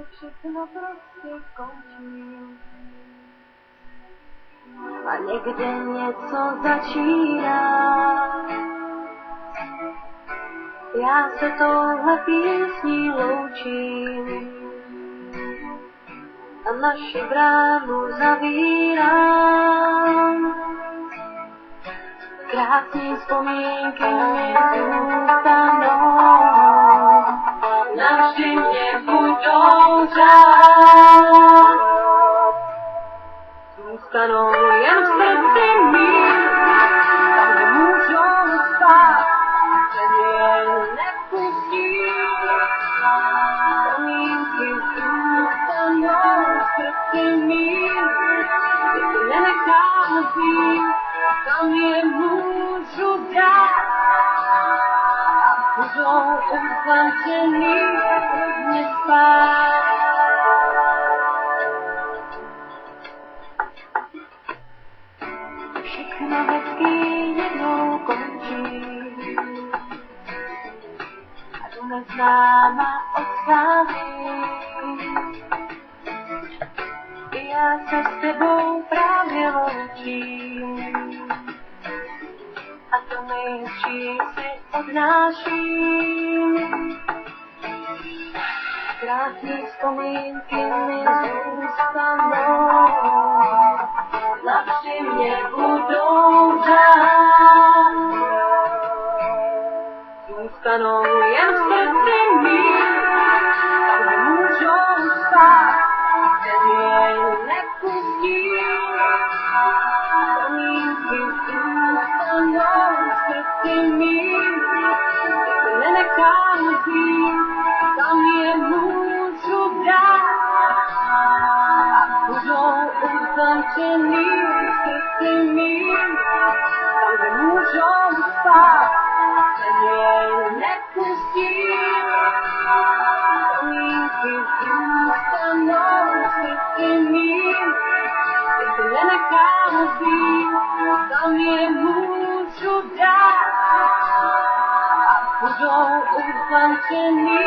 všechno prostě končí. A někde něco začíná. Já se touhle písní loučím a naši bránu zavírám. Krásný vzpomínky mi zůstanou, navždy mě budou řád. Zůstanou jen v srdci mým, tam nemůžou spát, ten je nepustí. Vzpomínky zůstanou v srdci mým, kde se nenechám vzít, tam je můžu dát. Budou uzvančený hodně spát. Všechno hezký jednou končí a tu neznáma odchází. Já se s tebou právě loučím a to nejhezčí si odnáším. Krásný vzpomínky mi zůstanou, navždy mě budou řád. Zůstanou jen v srdci mým, tam nemůžou spát, ten je nepustí. Vzpomínky zůstanou v srdci mým, kde se nenechám vzít, tam je můžu dát. Budou uzavřený v srdci mým, tam, kde můžou spát, ten je nepustí. Vzpomínky zůstanou v srdci mým, kde se nenechám vzít, tam je můžu dát. Budou uzavřený